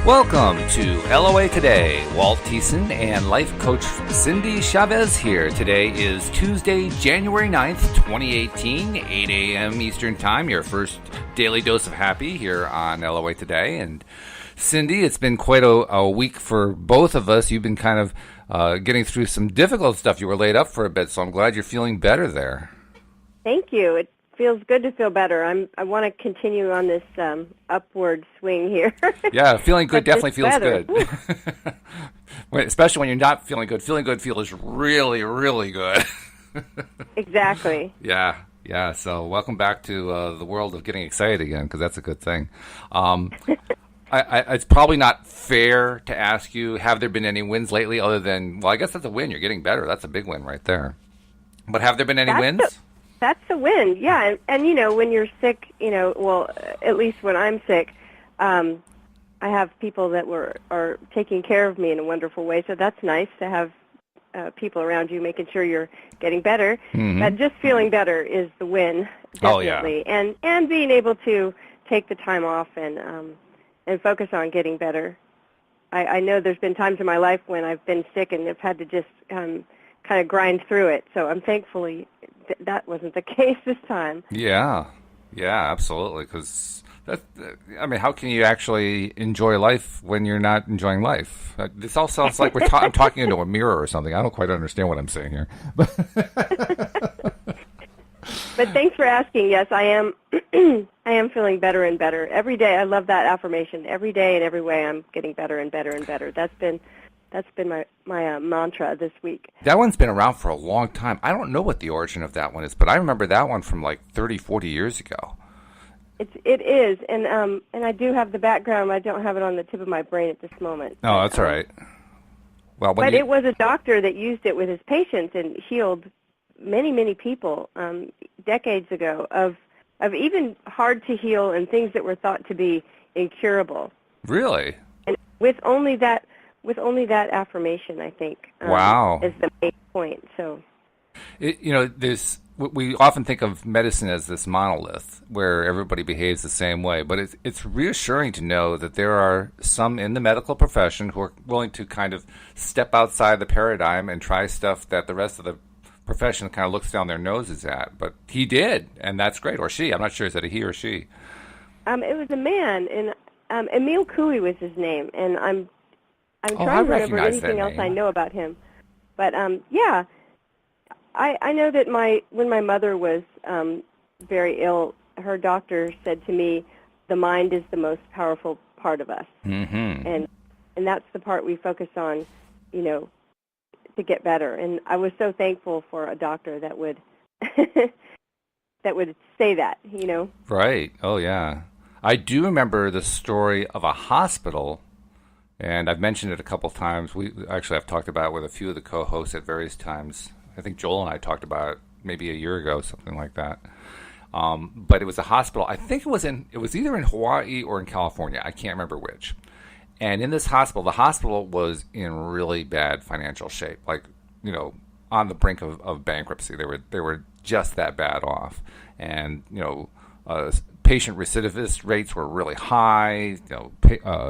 Welcome to LOA Today. Walt Thiessen and life coach Cindy Chavez here. Today is Tuesday, January 9th, 2018, 8 a.m. Eastern Time. Your first daily dose of happy here on LOA Today. And Cindy, it's been quite a week for both of us. You've been kind of getting through some difficult stuff. You were laid up for a bit, so I'm glad you're feeling better there. Thank you. It feels good to feel better. I want to continue on this upward swing here. Yeah, feeling good definitely feels good. Especially when you're not feeling good. Feeling good feels really, really good. Exactly. Yeah. So welcome back to the world of getting excited again, because that's a good thing. It's probably not fair to ask you, have there been any wins lately other than, well, I guess that's a win. You're getting better. That's a big win right there. But have there been any wins? That's a win, yeah. And you know, when you're sick, well, at least when I'm sick, I have people that are taking care of me in a wonderful way. So that's nice to have people around you making sure you're getting better. Mm-hmm. But just feeling better is the win, definitely. Oh, yeah. And being able to take the time off and focus on getting better. I know there's been times in my life when I've been sick and have had to just kind of grind through it. So I'm thankfully that wasn't the case this time. Yeah, absolutely. Because how can you actually enjoy life when you're not enjoying life? This all sounds like I'm talking into a mirror or something. I don't quite understand what I'm saying here. But thanks for asking. Yes, I am. I am feeling better and better every day. I love that affirmation. Every day and every way, I'm getting better and better and better. That's been my mantra this week. That one's been around for a long time. I don't know what the origin of that one is, but I remember that one from like 30, 40 years ago. It is, and I do have the background. I don't have it on the tip of my brain at this moment. Oh, that's all right. Well, but it was a doctor that used it with his patients and healed many, many people decades ago of even hard to heal and things that were thought to be incurable. Really? And with only that affirmation, I think, wow, is the main point. So, we often think of medicine as this monolith where everybody behaves the same way, but it's reassuring to know that there are some in the medical profession who are willing to kind of step outside the paradigm and try stuff that the rest of the profession kind of looks down their noses at. But he did, and that's great. Or she. I'm not sure. Is that a he or she? It was a man, and Emil Couey was his name, and I'm trying to remember anything else I know about him. But, yeah, I know that when my mother was very ill, her doctor said to me, the mind is the most powerful part of us. Mm-hmm. And that's the part we focus on, to get better. And I was so thankful for a doctor that would that would say that, Right. Oh, yeah. I do remember the story of a hospital, and I've mentioned it a couple times. I've talked about it with a few of the co-hosts at various times. I think Joel and I talked about it maybe a year ago, something like that. But it was a hospital. I think it was either in Hawaii or in California. I can't remember which. And in this hospital, the hospital was in really bad financial shape, like, on the brink of bankruptcy. They were just that bad off. And, patient recidivist rates were really high.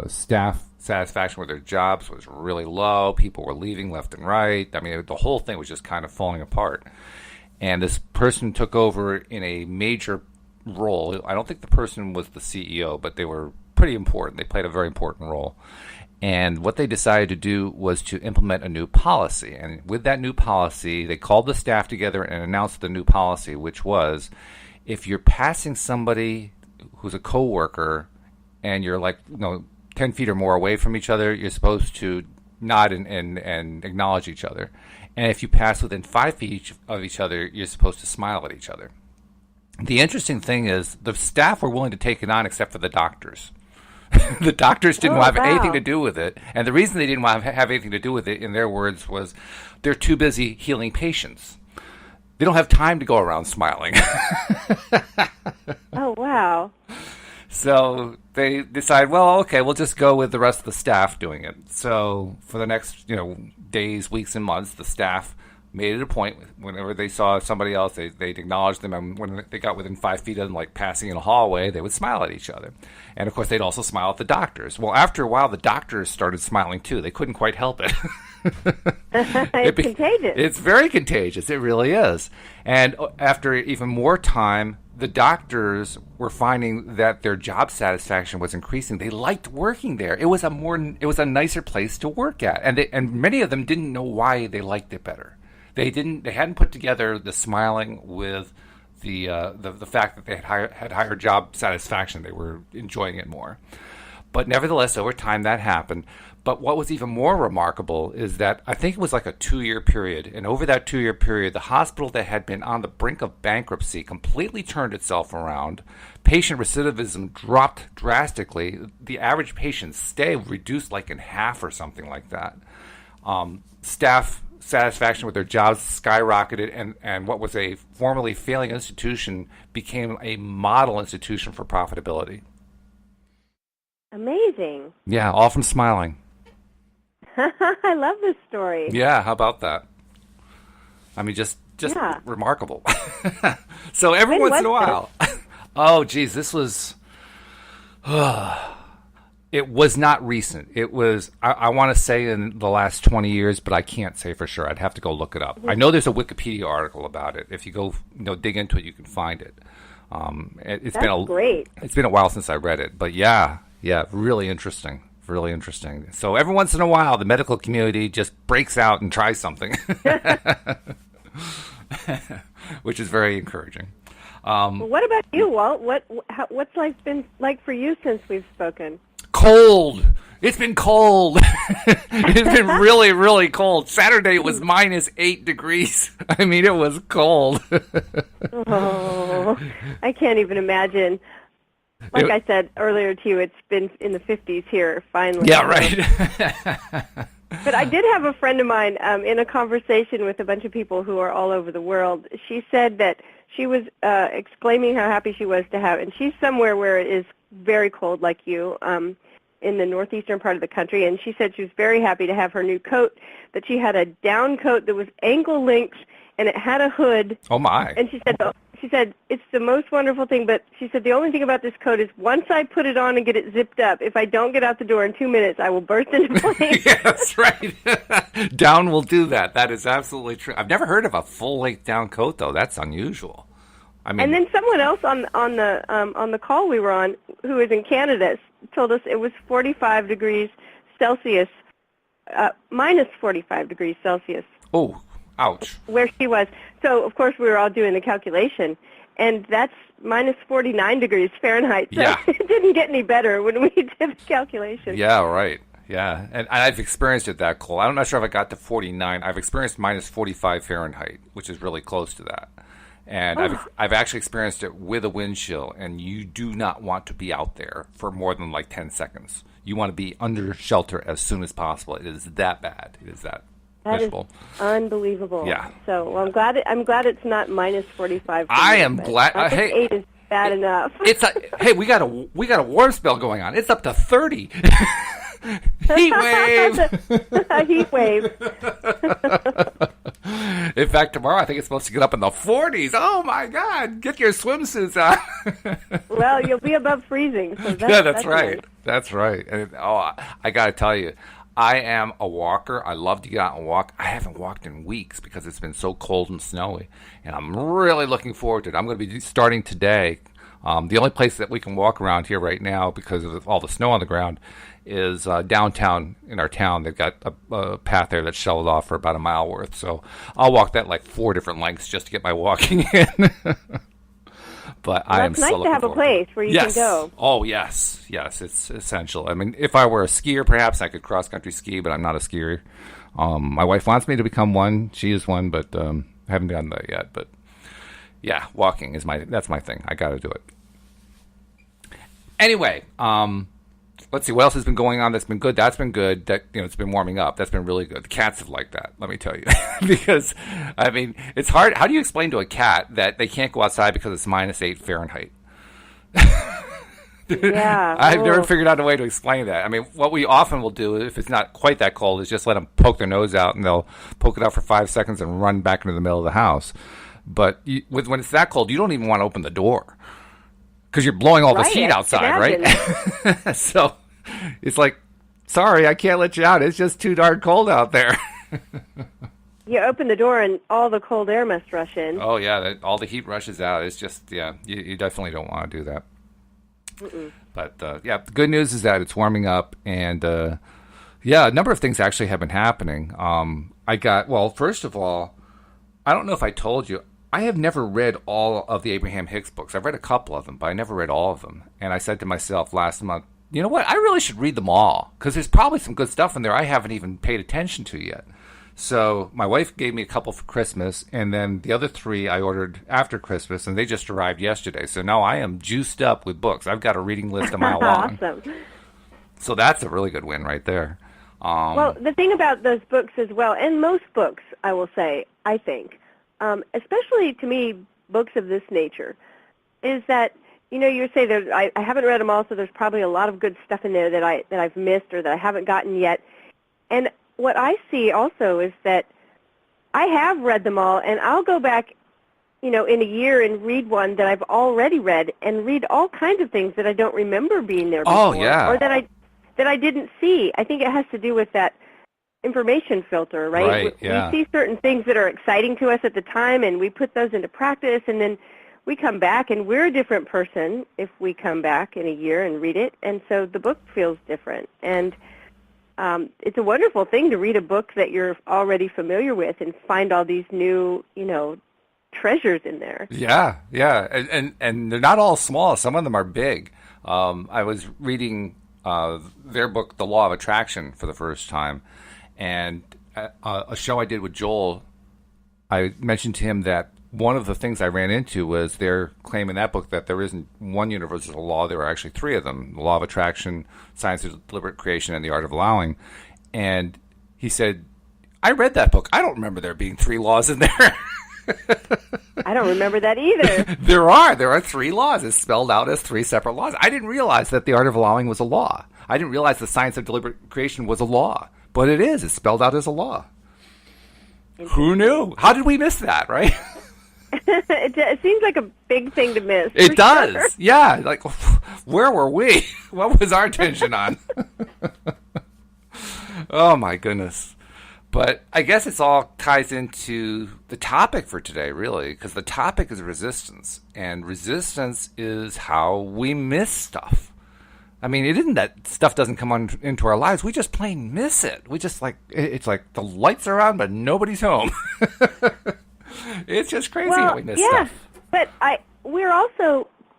Staff satisfaction with their jobs was really low. People were leaving left and right. I mean, the whole thing was just kind of falling apart. And this person took over in a major role. I don't think the person was the CEO, but they were pretty important. They played a very important role. And what they decided to do was to implement a new policy. And with that new policy, they called the staff together and announced the new policy, which was, if you're passing somebody who's a coworker and you're 10 feet or more away from each other, you're supposed to nod and acknowledge each other. And if you pass within 5 feet of each other, you're supposed to smile at each other. The interesting thing is the staff were willing to take it on except for the doctors. The doctors didn't have anything to do with it. And the reason they didn't want to have anything to do with it, in their words, was they're too busy healing patients. They don't have time to go around smiling. Oh, wow. So they decide, well, okay, we'll just go with the rest of the staff doing it. So for the next, days, weeks, and months, the staff made it a point whenever they saw somebody else, they'd acknowledge them, and when they got within 5 feet of them, like passing in a hallway, they would smile at each other. And of course, they'd also smile at the doctors. Well, after a while, the doctors started smiling too. They couldn't quite help it. It's contagious. It's very contagious. It really is. And after even more time, the doctors were finding that their job satisfaction was increasing. They liked working there. It was a nicer place to work at, and many of them didn't know why they liked it better. They hadn't put together the smiling with the fact that they had higher job satisfaction. They were enjoying it more. But nevertheless, over time that happened. But what was even more remarkable is that I think it was like a 2-year period. And over that 2-year period, the hospital that had been on the brink of bankruptcy completely turned itself around. Patient recidivism dropped drastically. The average patient stay reduced like in half or something like that. Staff satisfaction with their jobs skyrocketed, and what was a formerly failing institution became a model institution for profitability. Amazing. Yeah, all from smiling. I love this story. Yeah, how about that? I mean, just remarkable. So every once in a while. Oh, geez, this was... It was not recent. It was, I want to say in the last 20 years, but I can't say for sure. I'd have to go look it up. I know there's a Wikipedia article about it. If you go dig into it, you can find it. Great. It's been a while since I read it. But yeah, really interesting. Really interesting. So every once in a while, the medical community just breaks out and tries something, which is very encouraging. Well, what about you, Walt? What's life been like for you since we've spoken? Cold. It's been cold. It's been really, really cold. Saturday it was -8 degrees. I mean, it was cold. Oh, I can't even imagine. Like I said earlier to you, it's been in the 50s here, finally. Yeah, right. But I did have a friend of mine in a conversation with a bunch of people who are all over the world. She said that she was exclaiming how happy she was to have, and she's somewhere where it is very cold like you, in the northeastern part of the country, and she said she was very happy to have her new coat, that she had a down coat that was ankle length, and it had a hood. Oh, my. And she said, it's the most wonderful thing, but she said the only thing about this coat is once I put it on and get it zipped up, if I don't get out the door in 2 minutes, I will burst into flames. Yeah, that's right. Down will do that. That is absolutely true. I've never heard of a full-length down coat, though. That's unusual. I mean, and then someone else on the call we were on, who is in Canada, told us it was 45 degrees Celsius, minus 45 degrees Celsius. Oh, ouch. Where she was. So, of course, we were all doing the calculation, and that's minus 49 degrees Fahrenheit. So yeah. It didn't get any better when we did the calculation. Yeah, right. Yeah, and I've experienced it that cold. I'm not sure if I got to 49. I've experienced minus 45 Fahrenheit, which is really close to that. And I've actually experienced it with a wind chill, and you do not want to be out there for more than like 10 seconds. You want to be under shelter as soon as possible. It is that bad. It is that miserable. Is unbelievable. Yeah. So well, I'm glad it's not minus 45. I am glad. Hey, 8 is bad enough. Hey, we got a warm spell going on. It's up to 30. Heat wave. A heat wave. In fact, tomorrow I think it's supposed to get up in the 40s. Oh my God! Get your swimsuits on. Well, you'll be above freezing. So that's right. Nice. That's right. And, I got to tell you, I am a walker. I love to get out and walk. I haven't walked in weeks because it's been so cold and snowy, and I'm really looking forward to it. I'm going to be starting today. The only place that we can walk around here right now because of all the snow on the ground is downtown in our town. They've got a path there that's shoveled off for about a mile worth. So I'll walk that like 4 different lengths just to get my walking in. But I am so looking forward. It's nice to have a place where you can go. Oh, yes. Yes, it's essential. I mean, if I were a skier, perhaps I could cross-country ski, but I'm not a skier. My wife wants me to become one. She is one, but I haven't done that yet. But yeah, walking is that's my thing. I got to do it. Anyway, let's see what else has been going on that's been good. That's been good. That it's been warming up. That's been really good. The cats have liked that, let me tell you. Because I mean, it's hard. How do you explain to a cat that they can't go outside because it's -8 Fahrenheit? Yeah. I've never figured out a way to explain that. I mean, what we often will do, if it's not quite that cold, is just let them poke their nose out, and they'll poke it out for 5 seconds and run back into the middle of the house. But when it's that cold, you don't even want to open the door because you're blowing all this heat outside, right? So it's like, sorry, I can't let you out. It's just too darn cold out there. You open the door and all the cold air must rush in. Oh, yeah, all the heat rushes out. It's just, you definitely don't want to do that. Mm-mm. But, the good news is that it's warming up. And, a number of things actually have been happening. First of all, I don't know if I told you, I have never read all of the Abraham Hicks books. I've read a couple of them, but I never read all of them. And I said to myself last month, you know what? I really should read them all because there's probably some good stuff in there I haven't even paid attention to yet. So my wife gave me a couple for Christmas, and then the other 3 I ordered after Christmas, and they just arrived yesterday. So now I am juiced up with books. I've got a reading list a mile long. Awesome. So that's a really good win right there. Well, the thing about those books as well, and most books, I will say, I think, especially to me, books of this nature, is that, you say that I haven't read them all, so there's probably a lot of good stuff in there that I've missed or that I haven't gotten yet. And what I see also is that I have read them all, and I'll go back, in a year and read one that I've already read and read all kinds of things that I don't remember being there before. Oh, yeah. Or that I didn't see. I think it has to do with that information filter, right? Right, yeah. We see certain things that are exciting to us at the time, and we put those into practice, and then we come back, and we're a different person if we come back in a year and read it, and so the book feels different. And it's a wonderful thing to read a book that you're already familiar with and find all these new, treasures in there. Yeah, and they're not all small. Some of them are big. I was reading their book, The Law of Attraction, for the first time, and a show I did with Joel, I mentioned to him that one of the things I ran into was their claim in that book that there isn't one universal law. There are actually 3 of them: the law of attraction, science of deliberate creation, and the art of allowing. And he said, I read that book. I don't remember there being 3 laws in there. I don't remember that either. There are 3 laws. It's spelled out as 3 separate laws. I didn't realize that the art of allowing was a law. I didn't realize the science of deliberate creation was a law. But it is. It's spelled out as a law. Who knew? How did we miss that, right? It seems like a big thing to miss. It does. Sure. Yeah. Like, where were we? What was our attention on? Oh, my goodness. But I guess it's all ties into the topic for today, really, because the topic is resistance. And resistance is how we miss stuff. I mean, it isn't that stuff doesn't come into our lives. We just plain miss it. We just it's like the lights are on, but nobody's home. It's just crazy how we miss stuff. But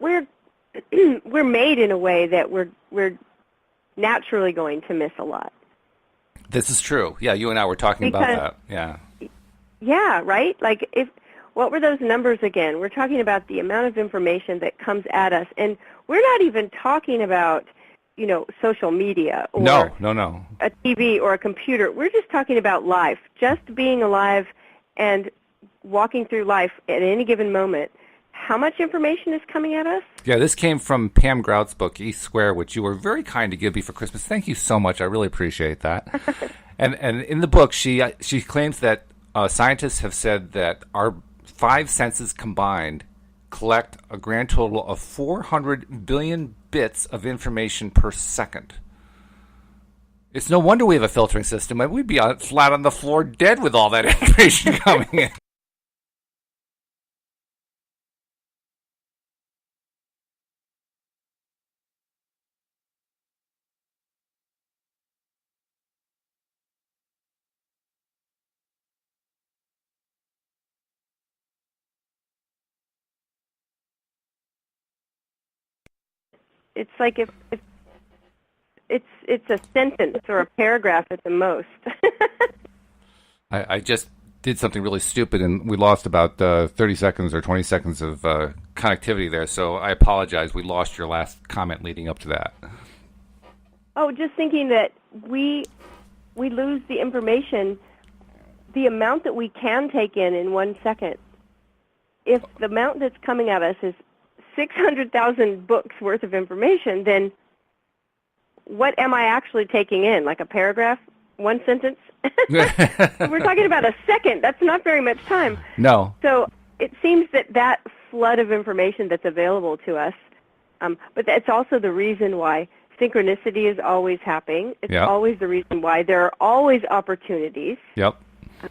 we're made in a way that we're naturally going to miss a lot. This is true. Yeah, you and I were talking about that. Yeah. Yeah, right? Like, what were those numbers again? We're talking about the amount of information that comes at us, and we're not even talking about, social media or no. a TV or a computer. We're just talking about life, just being alive and walking through life at any given moment. How much information is coming at us? Yeah, this came from Pam Grout's book, East Square, which you were very kind to give me for Christmas. Thank you so much. I really appreciate that. and in the book, she claims that scientists have said that our 5 senses combined collect a grand total of 400 billion bits of information per second. It's no wonder we have a filtering system. We'd be flat on the floor dead with all that information coming in. It's like if it's a sentence or a paragraph at the most. I just did something really stupid, and we lost about 30 seconds or 20 seconds of connectivity there, so I apologize. We lost your last comment leading up to that. Oh, just thinking that we lose the information, the amount that we can take in 1 second. If the amount that's coming at us is 600,000 books worth of information, then what am I actually taking in? Like a paragraph? One sentence? We're talking about a second. That's not very much time. No. So it seems that flood of information that's available to us, but that's also the reason why synchronicity is always happening. It's always the reason why there are always opportunities. Yep.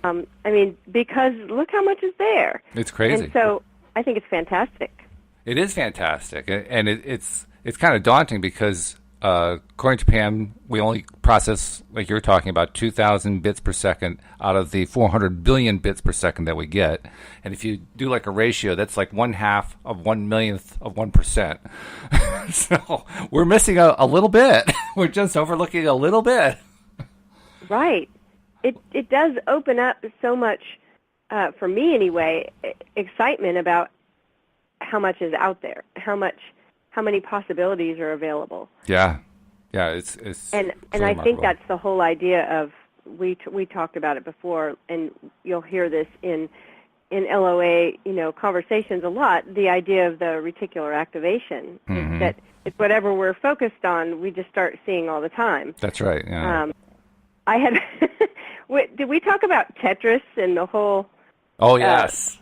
I mean, because look how much is there. It's crazy. And so I think it's fantastic. It is fantastic, and it's kind of daunting because according to Pam, we only process, like you're talking about, 2,000 bits per second out of the 400 billion bits per second that we get. And if you do like a ratio, that's like 1/2 of 1/1,000,000th of 1%. So we're missing a little bit. We're just overlooking a little bit. Right. It does open up so much, for me anyway, excitement about how much is out there, how many possibilities are available. Yeah, it's and I think that's the whole idea of we talked about it before, and you'll hear this in LOA conversations a lot. The idea of the reticular activation is that it's whatever we're focused on, we just start seeing all the time. That's right. Yeah. I had did we talk about Tetris and the whole? Oh yes.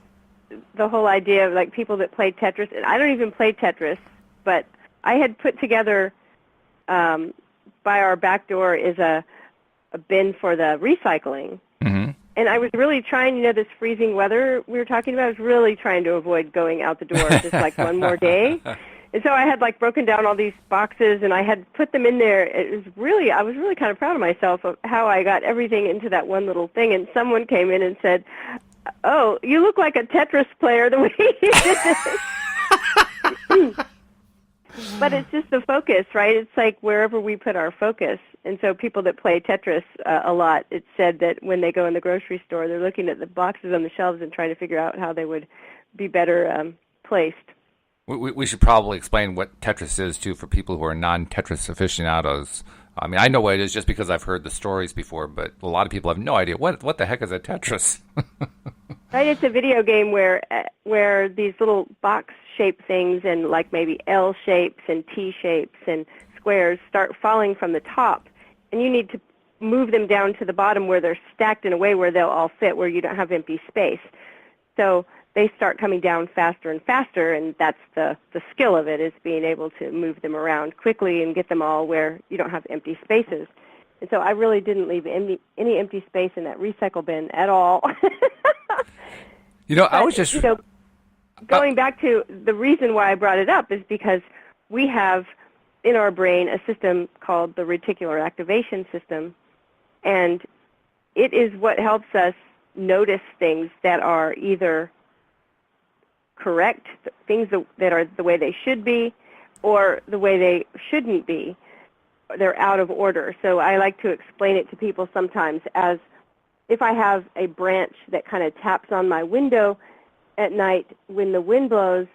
The whole idea of like people that play Tetris, and I don't even play Tetris, but I had put together by our back door is a bin for the recycling. Mm-hmm. And I was really trying, this freezing weather we were talking about, I was really trying to avoid going out the door just like one more day. And so I had like broken down all these boxes and I had put them in there. I was really kind of proud of myself of how I got everything into that one little thing. And someone came in and said, "Oh, you look like a Tetris player the way you did this." But it's just the focus, right? It's like wherever we put our focus. And so people that play Tetris a lot, it's said that when they go in the grocery store, they're looking at the boxes on the shelves and trying to figure out how they would be better placed. We should probably explain what Tetris is, too, for people who are non-Tetris aficionados. I mean, I know what it is just because I've heard the stories before, but a lot of people have no idea. What the heck is a Tetris? Right, it's a video game where these little box-shaped things and like maybe L shapes and T shapes and squares start falling from the top, and you need to move them down to the bottom where they're stacked in a way where they'll all fit, where you don't have empty space. So they start coming down faster and faster, and that's the skill of it, is being able to move them around quickly and get them all where you don't have empty spaces. And so I really didn't leave any empty space in that recycle bin at all. I was just... going back to the reason why I brought it up is because we have in our brain a system called the reticular activation system, and it is what helps us notice things that are either correct, things that are the way they should be, or the way they shouldn't be. They're out of order. So I like to explain it to people sometimes as if I have a branch that kind of taps on my window at night when the wind blows,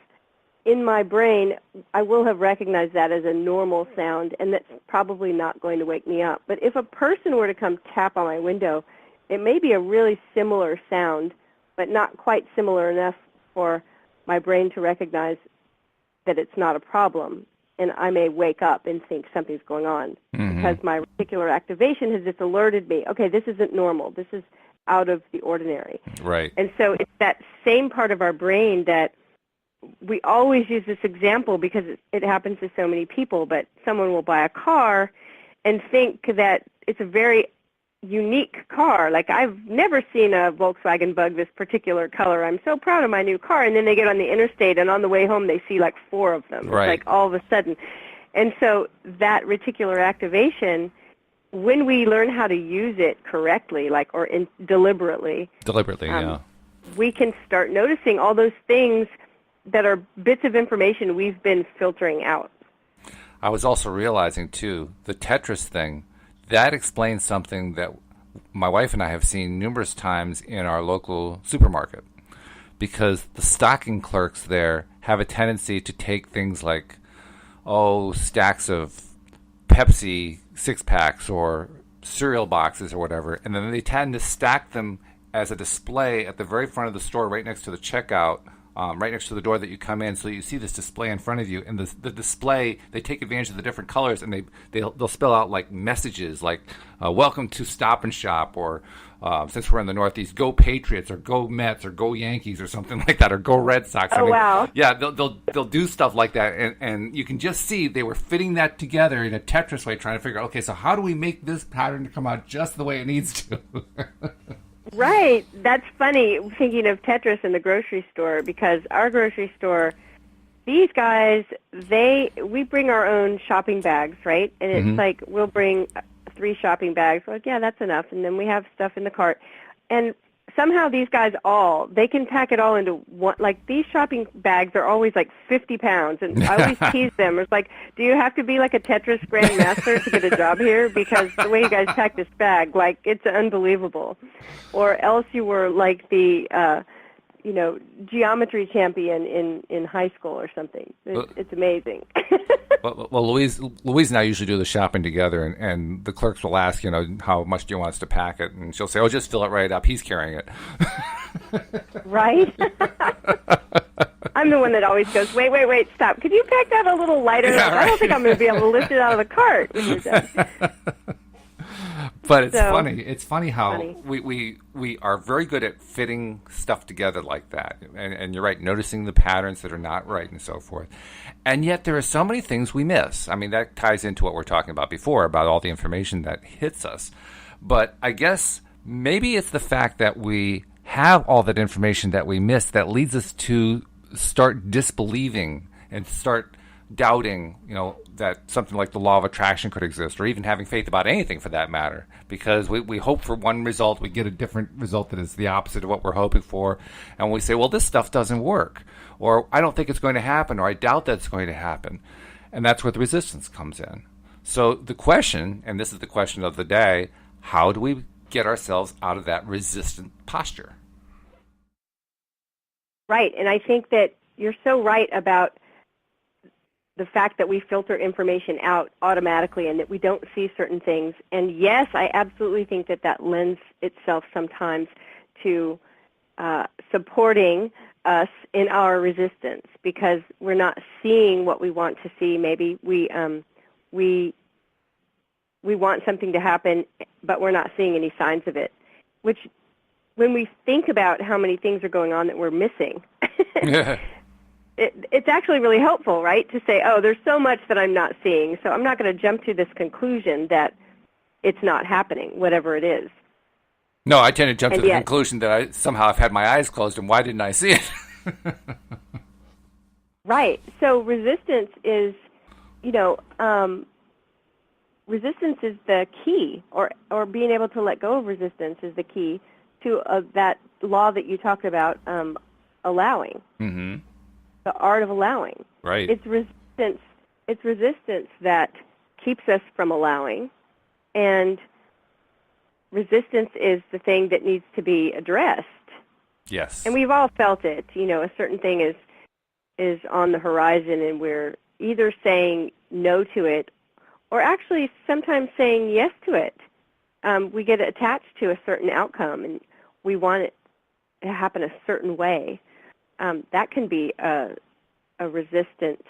in my brain, I will have recognized that as a normal sound, and that's probably not going to wake me up. But if a person were to come tap on my window, it may be a really similar sound, but not quite similar enough for my brain to recognize that it's not a problem. And I may wake up and think something's going on because my reticular activation has just alerted me, okay, this isn't normal. This is out of the ordinary. Right. And so it's that same part of our brain that we always use this example because it happens to so many people, but someone will buy a car and think that it's a very unique car. Like, I've never seen a Volkswagen Bug this particular color. I'm so proud of my new car. And then they get on the interstate, and on the way home they see like 4 of them. Right. It's like all of a sudden. And so that reticular activation, when we learn how to use it correctly, deliberately, yeah, we can start noticing all those things that are bits of information we've been filtering out. I was also realizing, too, the Tetris thing, that explains something that my wife and I have seen numerous times in our local supermarket, because the stocking clerks there have a tendency to take things like, stacks of Pepsi six-packs or cereal boxes or whatever, and then they tend to stack them as a display at the very front of the store right next to the checkout right next to the door that you come in. So you see this display in front of you, and the display, they take advantage of the different colors, and they'll spell out like messages like "Welcome to Stop and Shop," or since we're in the Northeast, "Go Patriots," or "Go Mets," or "Go Yankees," or something like that, or "Go Red Sox." Wow! Yeah, they'll do stuff like that, and you can just see they were fitting that together in a Tetris way, trying to figure out, okay, so how do we make this pattern to come out just the way it needs to? Right. That's funny, thinking of Tetris in the grocery store, because our grocery store, these guys, we bring our own shopping bags, right? And it's like we'll bring 3 shopping bags. Like, yeah, that's enough. And then we have stuff in the cart. And somehow these guys they can pack it all into one. Like, these shopping bags are always like 50 pounds. And I always tease them. It's like, do you have to be like a Tetris grandmaster to get a job here? Because the way you guys pack this bag, like, it's unbelievable. Or else you were like the, geometry champion in high school or something. It's amazing. Well, Louise and I usually do the shopping together, and the clerks will ask, how much do you want us to pack it? And she'll say, oh, just fill it right up. He's carrying it. Right? I'm the one that always goes, wait, stop. Could you pack that a little lighter? Yeah, right. I don't think I'm going to be able to lift it out of the cart when you're done. But it's funny. It's funny how we are very good at fitting stuff together like that. And you're right, noticing the patterns that are not right and so forth. And yet there are so many things we miss. I mean, that ties into what we're talking about before, about all the information that hits us. But I guess maybe it's the fact that we have all that information that we miss that leads us to start disbelieving and start doubting, that something like the law of attraction could exist, or even having faith about anything for that matter, because we hope for one result, we get a different result that is the opposite of what we're hoping for, and we say, well, this stuff doesn't work, or I don't think it's going to happen, or I doubt that's going to happen, and that's where the resistance comes in. So the question, and this is the question of the day, how do we get ourselves out of that resistant posture? Right, and I think that you're so right about the fact that we filter information out automatically and that we don't see certain things. And yes, I absolutely think that lends itself sometimes to supporting us in our resistance, because we're not seeing what we want to see. Maybe we want something to happen, but we're not seeing any signs of it, which when we think about how many things are going on that we're missing, it's actually really helpful, right, to say, oh, there's so much that I'm not seeing, so I'm not going to jump to this conclusion that it's not happening, whatever it is. No, I tend to jump to the conclusion that I somehow have had my eyes closed, and why didn't I see it? Right. So resistance is, resistance is the key, or being able to let go of resistance is the key to that law that you talked about, allowing. Mm-hmm. The art of allowing. Right. It's resistance that keeps us from allowing, and resistance is the thing that needs to be addressed. Yes. And we've all felt it. A certain thing is on the horizon, and we're either saying no to it or actually sometimes saying yes to it. We get attached to a certain outcome, and we want it to happen a certain way. That can be a resistant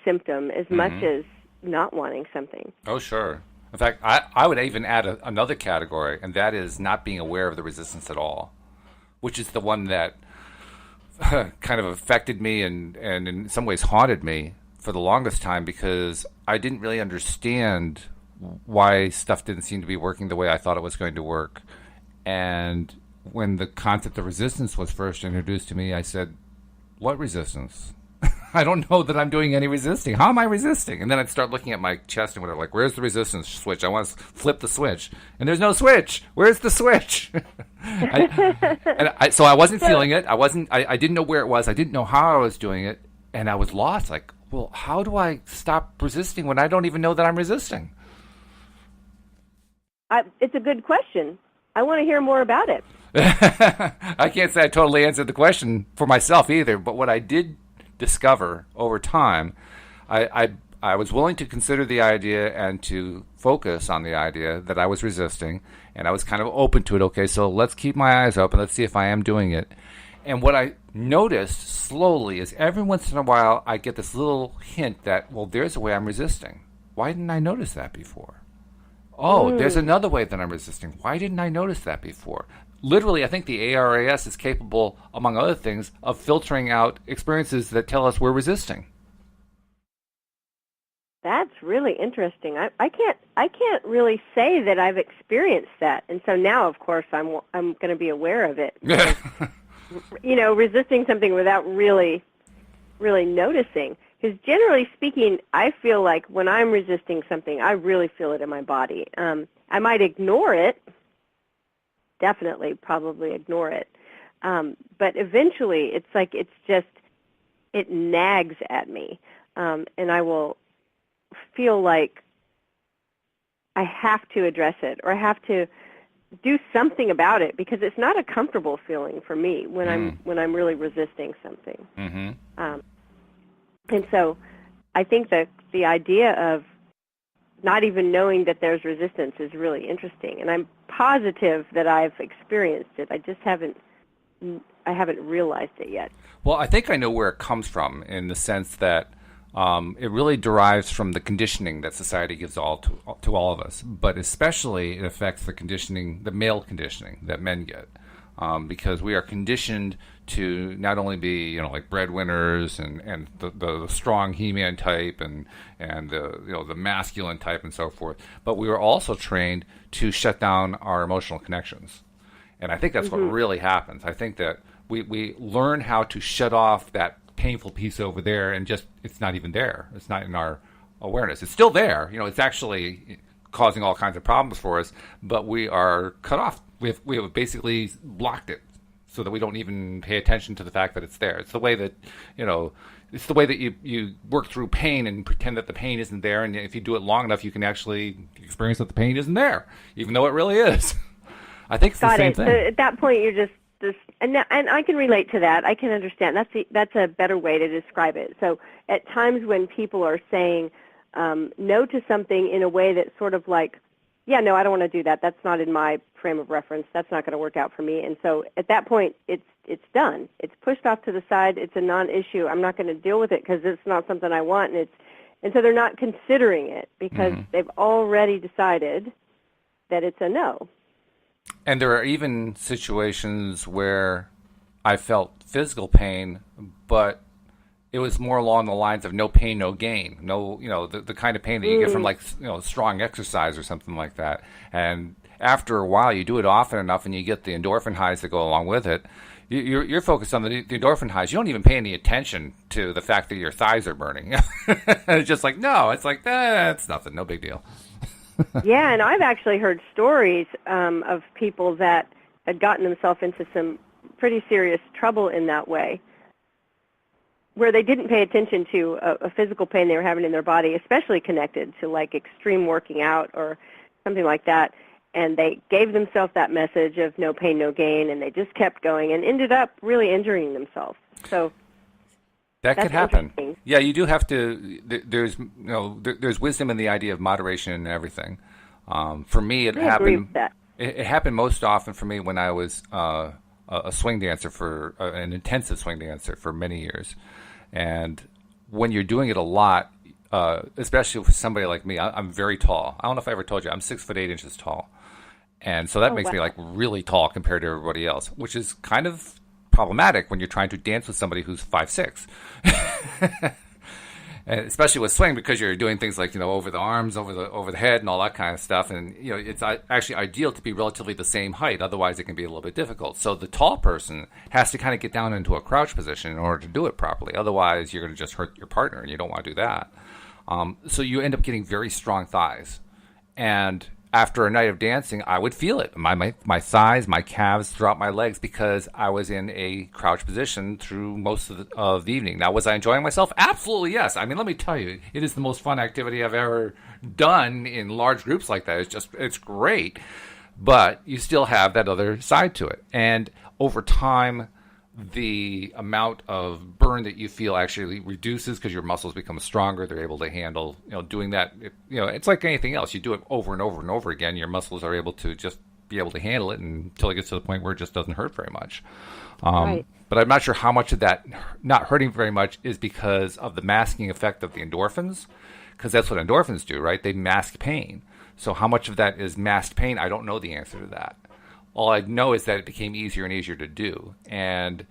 symptom as much as not wanting something. Oh, sure. In fact, I would even add another category, and that is not being aware of the resistance at all, which is the one that kind of affected me and in some ways haunted me for the longest time, because I didn't really understand why stuff didn't seem to be working the way I thought it was going to work. And when the concept of resistance was first introduced to me, I said, what resistance? I don't know that I'm doing any resisting. How am I resisting? And then I'd start looking at my chest and whatever, like, where's the resistance switch? I want to flip the switch. And there's no switch. Where's the switch? So I wasn't feeling it. I didn't know where it was. I didn't know how I was doing it. And I was lost. Like, well, how do I stop resisting when I don't even know that I'm resisting? It's a good question. I want to hear more about it. I can't say I totally answered the question for myself either, but what I did discover over time, I was willing to consider the idea and to focus on the idea that I was resisting, and I was kind of open to it. Okay, so let's keep my eyes open. Let's see if I am doing it. And what I noticed slowly is every once in a while I get this little hint that, well, there's a way I'm resisting. Why didn't I notice that before? Oh, there's another way that I'm resisting. Why didn't I notice that before? Literally, I think the ARAS is capable, among other things, of filtering out experiences that tell us we're resisting. That's really interesting. I can't really say that I've experienced that, and so now, of course, I'm going to be aware of it. Because, resisting something without really noticing. Because generally speaking, I feel like when I'm resisting something, I really feel it in my body. I might ignore it, definitely, probably ignore it, but eventually, it's like it nags at me, and I will feel like I have to address it or I have to do something about it because it's not a comfortable feeling for me when I'm really resisting something. Mm-hmm. And so I think that the idea of not even knowing that there's resistance is really interesting, and I'm positive that I've experienced it. I just haven't realized it yet. Well, I think I know where it comes from in the sense that it really derives from the conditioning that society gives to all of us, but especially it affects the male conditioning that men get, because we are conditioned to not only be like breadwinners and the strong He-Man type and the masculine type and so forth, but we were also trained to shut down our emotional connections, and I think that's what really happens. I think that we learn how to shut off that painful piece over there, and just it's not even there. It's not in our awareness. It's still there. It's actually causing all kinds of problems for us, but we are cut off. We have basically blocked it so that we don't even pay attention to the fact that it's there. It's the way that it's the way that you work through pain and pretend that the pain isn't there, and if you do it long enough, you can actually experience that the pain isn't there, even though it really is. I think it's the same thing. So at that point, you're just and I can relate to that. I can understand. That's a better way to describe it. So at times when people are saying no to something in a way that's sort of like, yeah, no, I don't want to do that. That's not in my frame of reference. That's not going to work out for me. And so at that point, it's done. It's pushed off to the side. It's a non-issue. I'm not going to deal with it because it's not something I want. And so they're not considering it because they've already decided that it's a no. And there are even situations where I felt physical pain, but it was more along the lines of no pain, no gain. No, the kind of pain that you get from strong exercise or something like that. And after a while, you do it often enough, and you get the endorphin highs that go along with it. You're focused on the endorphin highs. You don't even pay any attention to the fact that your thighs are burning. It's just like, no, it's like, it's nothing, no big deal. Yeah, and I've actually heard stories of people that had gotten themselves into some pretty serious trouble in that way, where they didn't pay attention to a physical pain they were having in their body, especially connected to like extreme working out or something like that, and they gave themselves that message of no pain, no gain, and they just kept going and ended up really injuring themselves. So that could happen. Yeah, you do have to. There's wisdom in the idea of moderation and everything. For me, it happened. It happened most often for me when I was a swing dancer for an intensive swing dancer for many years, and when you're doing it a lot, especially for somebody like me, I'm very tall. I don't know if I ever told you, I'm 6'8" tall, and so that makes me like really tall compared to everybody else, which is kind of problematic when you're trying to dance with somebody who's 5'6", and especially with swing because you're doing things like over the arms, over the head, and all that kind of stuff. And it's actually ideal to be relatively the same height. Otherwise, it can be a little bit difficult. So the tall person has to kind of get down into a crouch position in order to do it properly. Otherwise, you're going to just hurt your partner, and you don't want to do that. So you end up getting very strong thighs, and after a night of dancing, I would feel it. My thighs, my calves, throughout my legs, because I was in a crouch position through most of the evening. Now, was I enjoying myself? Absolutely, yes. I mean, let me tell you, it is the most fun activity I've ever done in large groups like that. It's great. But you still have that other side to it. And over time, the amount of burn that you feel actually reduces because your muscles become stronger. They're able to handle, doing that. It's like anything else. You do it over and over and over again. Your muscles are able to just be able to handle it until it gets to the point where it just doesn't hurt very much. Right. But I'm not sure how much of that not hurting very much is because of the masking effect of the endorphins, because that's what endorphins do, right? They mask pain. So how much of that is masked pain? I don't know the answer to that. All I know is that it became easier and easier to do. And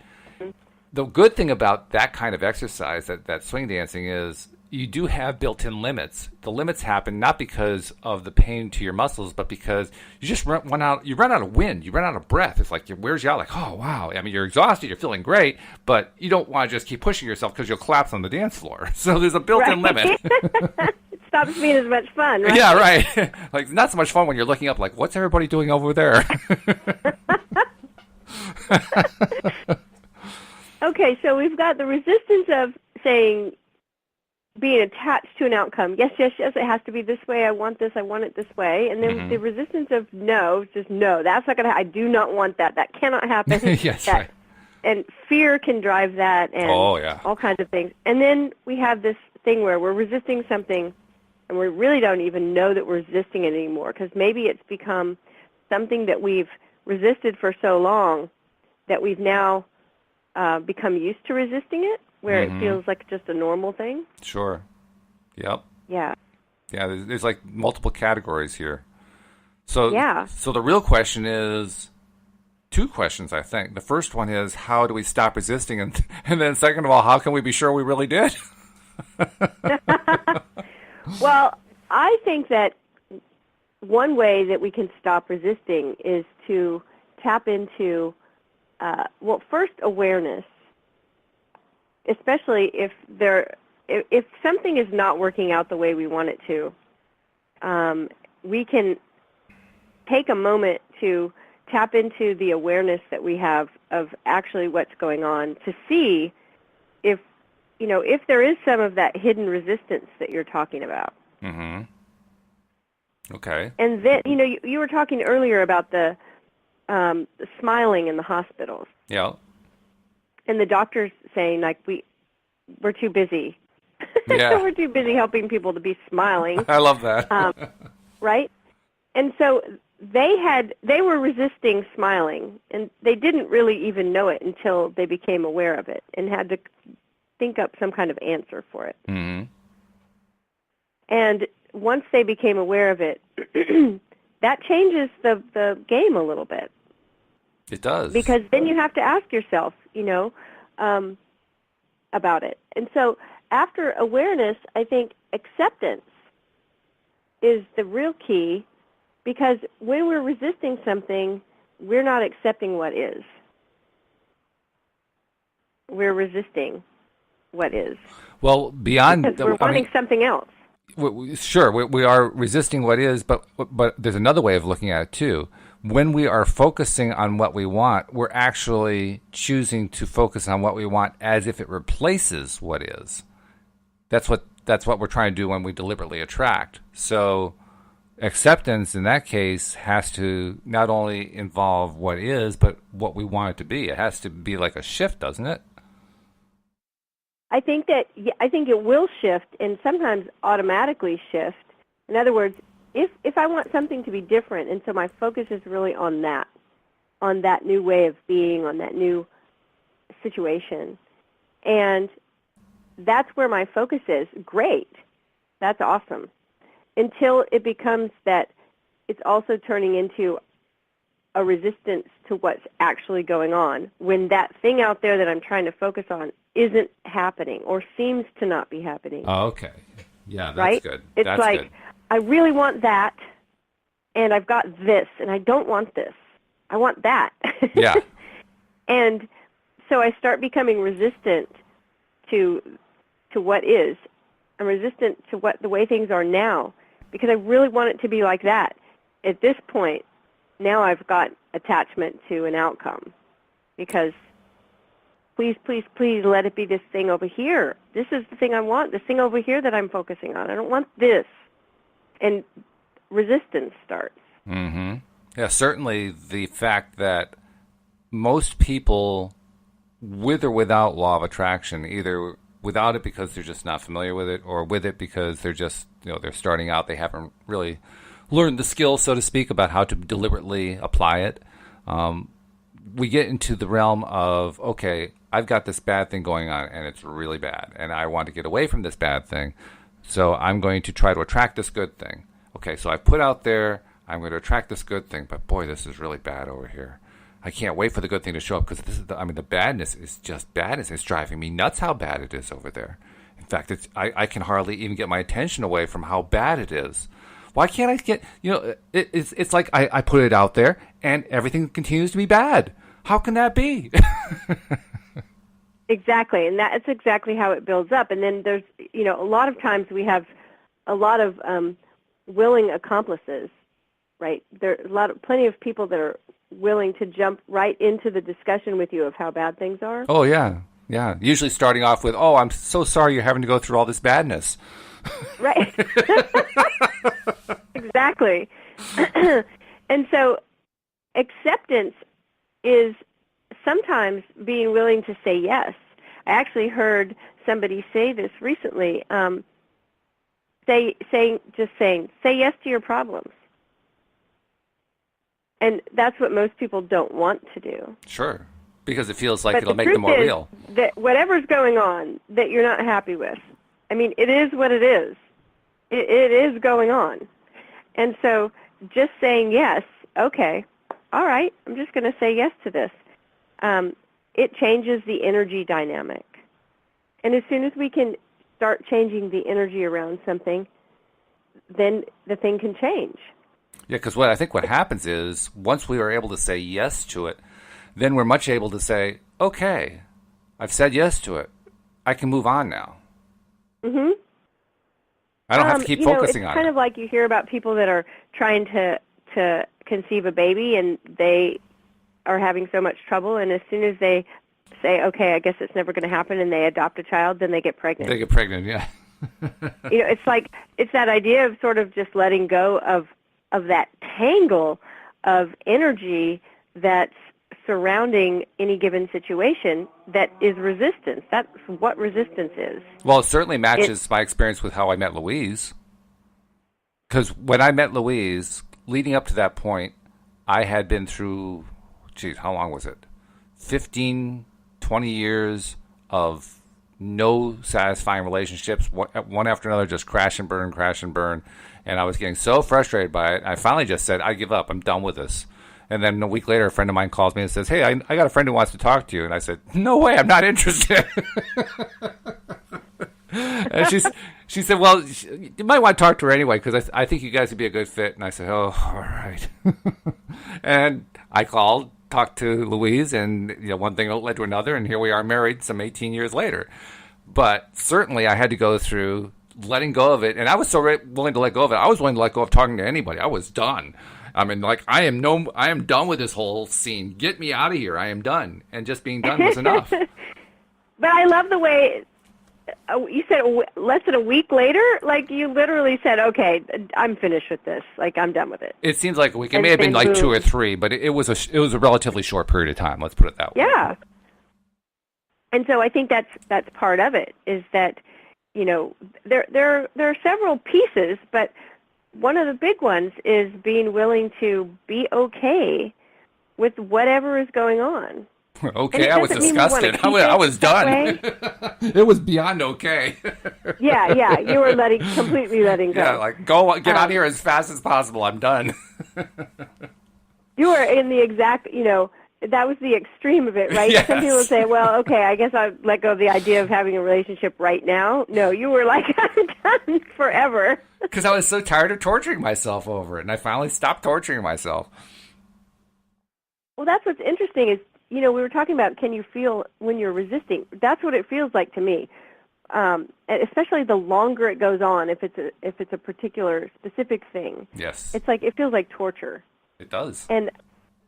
the good thing about that kind of exercise, that swing dancing, is you do have built-in limits. The limits happen not because of the pain to your muscles, but because you just run out of wind. You run out of breath. It's like it wears you out. Like, oh, wow. I mean, you're exhausted. You're feeling great, but you don't want to just keep pushing yourself because you'll collapse on the dance floor. So there's a built-in limit. It stops being as much fun, right? Yeah, right. Like, not so much fun when you're looking up like, what's everybody doing over there? Okay, so we've got the resistance of saying, being attached to an outcome. Yes, yes, yes, it has to be this way. I want this. I want it this way. And then the resistance of no, just no, that's not going to I do not want that. That cannot happen. Yes, right. And fear can drive that and all kinds of things. And then we have this thing where we're resisting something and we really don't even know that we're resisting it anymore because maybe it's become something that we've resisted for so long that we've now become used to resisting it, where it feels like just a normal thing. Sure. Yep. Yeah. Yeah, there's like multiple categories here. So the real question is two questions, I think. The first one is, how do we stop resisting? And then second of all, how can we be sure we really did? Well, I think that one way that we can stop resisting is to tap into, first, awareness. Especially if something is not working out the way we want it to, we can take a moment to tap into the awareness that we have of actually what's going on to see if there is some of that hidden resistance that you're talking about. Mm-hmm. Okay. And then you were talking earlier about the smiling in the hospitals. Yeah. And the doctor's saying, like, we're too busy. Yeah. We're too busy helping people to be smiling. I love that. Right? And so they were resisting smiling, and they didn't really even know it until they became aware of it and had to think up some kind of answer for it. Mm-hmm. And once they became aware of it, that changes the game a little bit. It does. Because then you have to ask yourself, about it. And so after awareness, I think acceptance is the real key, because when we're resisting something, we're not accepting what is. We're resisting what is. Well, beyond... Because we're wanting something else. Sure, we are resisting what is, but there's another way of looking at it, too. When we are focusing on what we want, we're actually choosing to focus on what we want as if it replaces what is. That's what we're trying to do when we deliberately attract. So acceptance in that case has to not only involve what is, but what we want it to be. It has to be like a shift, doesn't it? I think it will shift, and sometimes automatically shift. In other words, if I want something to be different, and so my focus is really on that new way of being, on that new situation, and that's where my focus is, great. That's awesome. Until it becomes that it's also turning into a resistance to what's actually going on, when that thing out there that I'm trying to focus on isn't happening or seems to not be happening. Oh, okay. Yeah, that's right? good. It's that's like, good. I really want that, and I've got this, and I don't want this. I want that. Yeah. And so I start becoming resistant to what is. I'm resistant to the way things are now, because I really want it to be like that. At this point, now I've got attachment to an outcome, because please, please, please let it be this thing over here. This is the thing I want, this thing over here that I'm focusing on. I don't want this. And resistance starts. Mm-hmm. Yeah, certainly the fact that most people, with or without law of attraction, either without it because they're just not familiar with it, or with it because they're just, they're starting out, they haven't really learned the skill, so to speak, about how to deliberately apply it. we get into the realm of, okay, I've got this bad thing going on, and it's really bad, and I want to get away from this bad thing, so I'm going to try to attract this good thing. Okay, so I put out there, I'm going to attract this good thing, but boy, this is really bad over here. I can't wait for the good thing to show up, because the badness is just badness. It's driving me nuts how bad it is over there. In fact, I can hardly even get my attention away from how bad it is. Why can't I get, it's like I put it out there and everything continues to be bad. How can that be? Exactly, and that's exactly how it builds up. And then there's, a lot of times we have a lot of willing accomplices, right? There are plenty of people that are willing to jump right into the discussion with you of how bad things are. Oh, yeah. Yeah. Usually starting off with, oh, I'm so sorry you're having to go through all this badness. Right. Exactly. And so acceptance is sometimes being willing to say yes. I actually heard somebody say this recently. Say yes to your problems. And that's what most people don't want to do. Sure. Because it feels like it'll make them more real. That whatever's going on that you're not happy with, I mean, it is what it is. It is going on. And so just saying yes, okay, all right, I'm just going to say yes to this. It changes the energy dynamic. And as soon as we can start changing the energy around something, then the thing can change. Yeah, because I think what happens is once we are able to say yes to it, then we're much able to say, okay, I've said yes to it. I can move on now. Mm-hmm. I don't have to keep focusing on it. It's kind of like you hear about people that are trying to conceive a baby and they are having so much trouble, and as soon as they say, okay, I guess it's never going to happen, and they adopt a child, then they get pregnant. They get pregnant, yeah. It's that idea of sort of just letting go of that tangle of energy that's surrounding any given situation that is resistance. That's what resistance is. Well, it certainly matches my experience with how I met Louise. Because when I met Louise, leading up to that point, I had been through, how long was it? 15, 20 years of no satisfying relationships, one after another, just crash and burn. And I was getting so frustrated by it, I finally just said, I give up. I'm done with this. And then a week later, a friend of mine calls me and says, hey, I got a friend who wants to talk to you. And I said, no way, I'm not interested. And she said, well, you might want to talk to her anyway, because I think you guys would be a good fit. And I said, oh, all right. And I called, talked to Louise, and one thing led to another, and here we are married some 18 years later. But certainly I had to go through letting go of it, and I was so willing to let go of it. I was willing to let go of talking to anybody. I was done. I mean, I am done with this whole scene. Get me out of here. I am done. And just being done was enough. But I love the way you said less than a week later, like you literally said, okay, I'm finished with this. Like, I'm done with it. It seems like a week. It may have been like 2 or 3, but it was a relatively short period of time. Let's put it that way. Yeah. And so I think that's part of it, is that, there are several pieces, but one of the big ones is being willing to be okay with whatever is going on. Okay, I was disgusted. I was done. It was beyond okay. Yeah, you were completely letting go. Yeah, like get out of here as fast as possible. I'm done. You were in the exact, that was the extreme of it, right? Yes. Some people say, well, okay, I guess I'll let go of the idea of having a relationship right now. No, you were like, I'm done forever. Because I was so tired of torturing myself over it, and I finally stopped torturing myself. Well, that's what's interesting is, we were talking about, can you feel when you're resisting? That's what it feels like to me, especially the longer it goes on, if it's a particular specific thing. Yes. It's like, it feels like torture. It does. And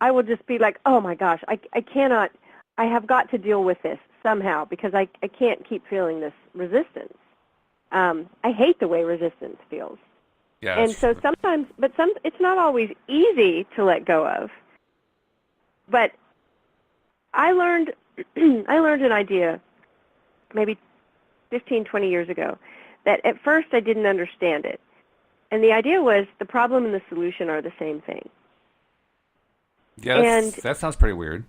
I will just be like, oh my gosh, I cannot, I have got to deal with this somehow, because I can't keep feeling this resistance. I hate the way resistance feels. Yeah. And so sometimes, it's not always easy to let go of. But I learned an idea maybe 15, 20 years ago that at first I didn't understand it. And the idea was the problem and the solution are the same thing. Yeah, that sounds pretty weird.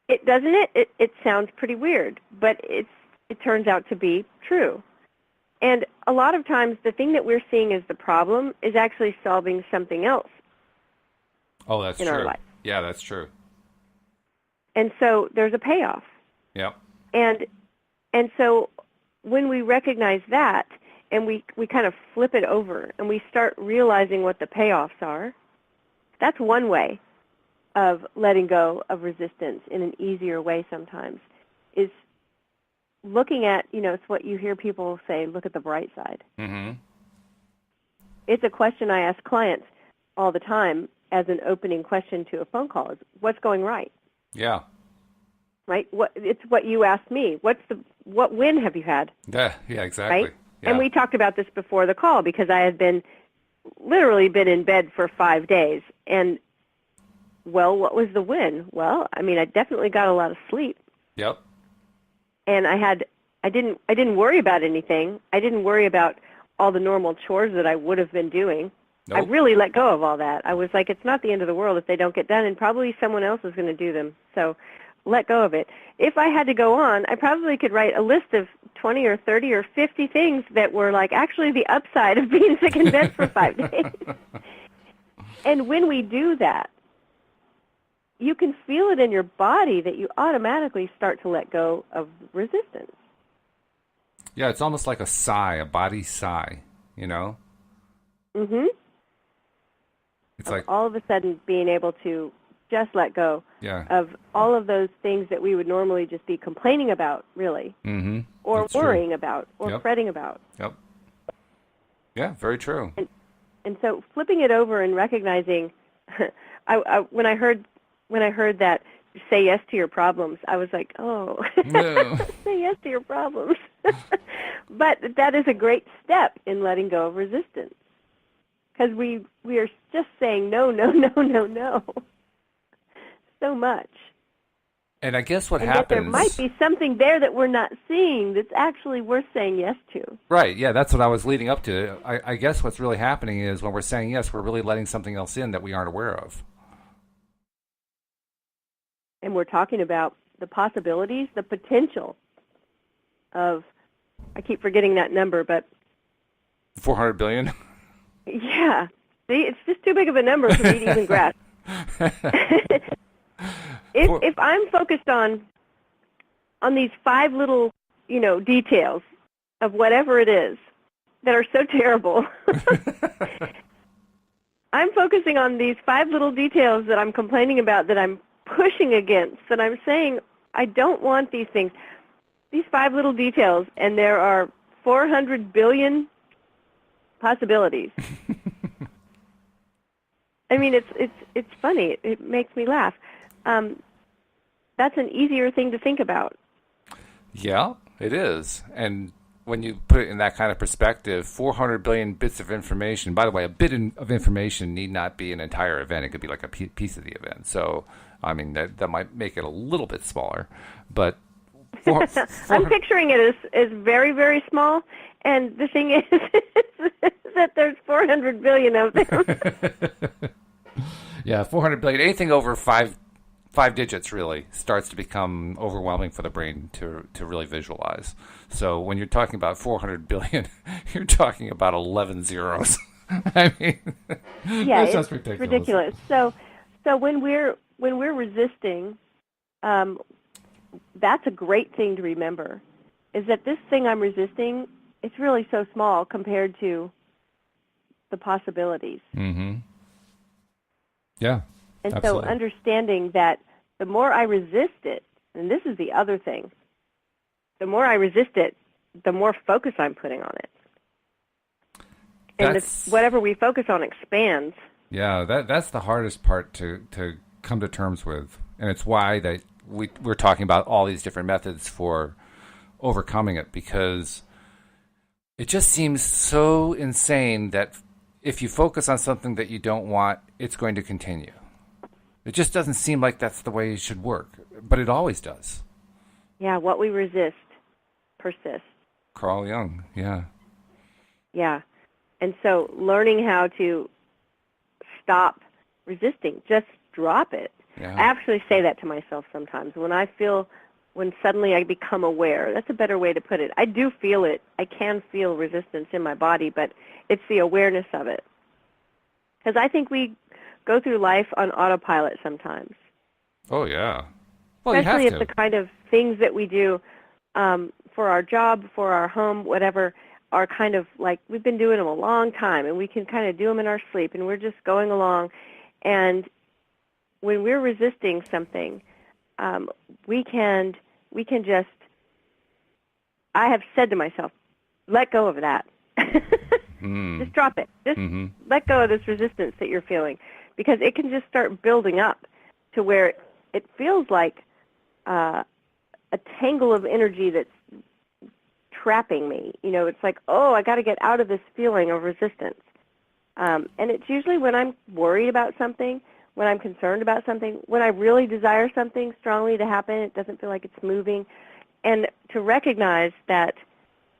It doesn't it? It sounds pretty weird, but it turns out to be true. And a lot of times the thing that we're seeing as the problem is actually solving something else. Oh, that's in true. Our life. Yeah, that's true. And so there's a payoff. Yep. And so when we recognize that and we kind of flip it over and we start realizing what the payoffs are, that's one way of letting go of resistance in an easier way sometimes, is looking at, it's what you hear people say, look at the bright side. Mm-hmm. It's a question I ask clients all the time as an opening question to a phone call is, what's going right? Yeah. Right? It's what you asked me. What win have you had? Yeah, exactly. Right? Yeah. And we talked about this before the call because I had literally been in bed for 5 days. And, well, what was the win? Well, I mean, I definitely got a lot of sleep. Yep. And I didn't worry about anything. I didn't worry about all the normal chores that I would have been doing. Nope. I really let go of all that. I was like, it's not the end of the world if they don't get done, and probably someone else is going to do them. So let go of it. If I had to go on, I probably could write a list of 20 or 30 or 50 things that were like actually the upside of being sick in bed for 5 days. And when we do that, you can feel it in your body that you automatically start to let go of resistance. Yeah, it's almost like a sigh, a body sigh, Mm-hmm. It's like all of a sudden being able to just let go of all of those things that we would normally just be complaining about, really, mm-hmm. or That's worrying true. About, or fretting about. Yep. Yeah, very true. And so flipping it over and recognizing, when I heard that, say yes to your problems, I was like, oh, no. Say yes to your problems. But that is a great step in letting go of resistance. Because we are just saying no so much. And I guess what happens... there might be something there that we're not seeing that's actually worth saying yes to. Right, yeah, that's what I was leading up to. I guess what's really happening is when we're saying yes, we're really letting something else in that we aren't aware of. And we're talking about the possibilities, the potential of, I keep forgetting that number, but... 400 billion? Yeah. See, it's just too big of a number for me to even grasp. If I'm focused on these 5 little, details of whatever it is that are so terrible, I'm focusing on these 5 little details that I'm complaining about, that I'm pushing against, that I'm saying I don't want these things. These 5 little details, and there are 400 billion possibilities. I mean, it's funny. It makes me laugh. That's an easier thing to think about. Yeah, it is. And when you put it in that kind of perspective, 400 billion bits of information. By the way, a bit of information need not be an entire event. It could be like a piece of the event. So, I mean, that might make it a little bit smaller. But I'm picturing it as very, very small. And the thing is that there's 400 billion of them. Yeah, 400 billion. Anything over five digits really starts to become overwhelming for the brain to really visualize. So when you're talking about 400 billion, you're talking about 11 zeros. I mean, yeah, it's just ridiculous. So when we're resisting, that's a great thing to remember, is that this thing I'm resisting, it's really so small compared to the possibilities. Mm-hmm. Yeah, and absolutely. So understanding that the more I resist it, and this is the other thing, the more I resist it, the more focus I'm putting on it. And whatever we focus on expands. Yeah, that's the hardest part to come to terms with. And it's why that we're talking about all these different methods for overcoming it, because it just seems so insane that if you focus on something that you don't want, it's going to continue. It just doesn't seem like that's the way it should work, but it always does. Yeah, what we resist persists. Carl Jung, yeah. Yeah. And so learning how to stop resisting, just drop it. Yeah. I actually say that to myself sometimes when suddenly I become aware. That's a better way to put it. I do feel it. I can feel resistance in my body, but it's the awareness of it. Because I think we go through life on autopilot sometimes. Oh, yeah. Well, especially you have if the kind of things that we do for our job, for our home, whatever, are kind of like we've been doing them a long time, and we can kind of do them in our sleep, and we're just going along. And when we're resisting something, we can just, I have said to myself, let go of that. Just drop it. Just let go of this resistance that you're feeling, because it can just start building up to where it feels like a tangle of energy that's trapping me. It's like, oh, I got to get out of this feeling of resistance. And it's usually when I'm worried about something, when I'm concerned about something, when I really desire something strongly to happen, it doesn't feel like it's moving. And to recognize that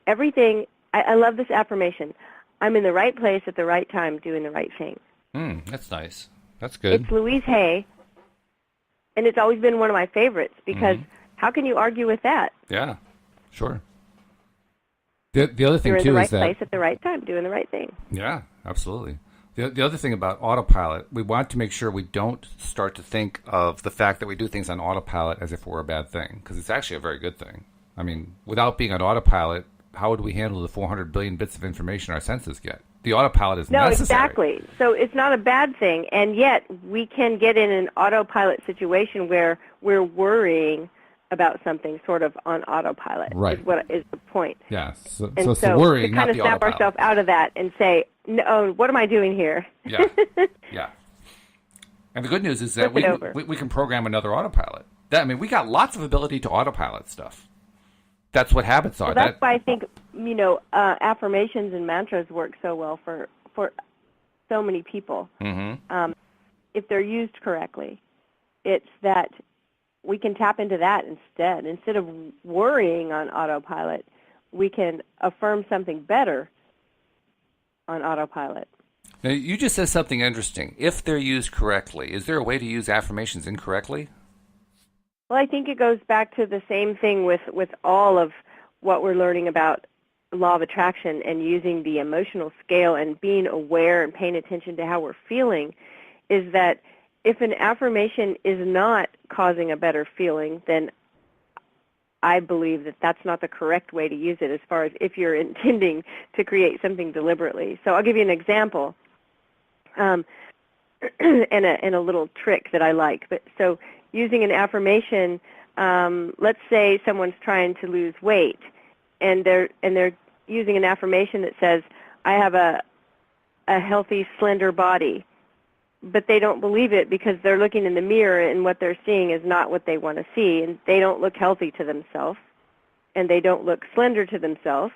everything, I love this affirmation, I'm in the right place at the right time doing the right thing. That's nice. That's good. It's Louise Hay, and it's always been one of my favorites because how can you argue with that? Yeah, sure. The other thing, You're in too, the right is that... place at the right time doing the right thing. Yeah, absolutely. The other thing about autopilot, we want to make sure we don't start to think of the fact that we do things on autopilot as if we're a bad thing, because it's actually a very good thing. I mean, without being on autopilot, how would we handle the 400 billion bits of information our senses get? The autopilot is necessary. No, exactly. So it's not a bad thing, and yet we can get in an autopilot situation where we're worrying about something sort of on autopilot. Right. Is what is the point. Yeah. So it's the worrying, not the autopilot. To kind of snap ourselves out of that and say, no, what am I doing here? Yeah. Yeah. And the good news is that we can program another autopilot. We got lots of ability to autopilot stuff. That's what habits are. Well, that's why I think, affirmations and mantras work so well for so many people. If they're used correctly. It's that we can tap into that instead. Instead of worrying on autopilot, we can affirm something better on autopilot. Now, you just said something interesting. If they're used correctly, is there a way to use affirmations incorrectly? Well, I think it goes back to the same thing with all of what we're learning about law of attraction and using the emotional scale and being aware and paying attention to how we're feeling, is that if an affirmation is not causing a better feeling, then I believe that that's not the correct way to use it as far as if you're intending to create something deliberately. So I'll give you an example and a little trick that I like. So using an affirmation, let's say someone's trying to lose weight, and they're using an affirmation that says, I have a healthy, slender body. But they don't believe it because they're looking in the mirror and what they're seeing is not what they want to see. And they don't look healthy to themselves, and they don't look slender to themselves.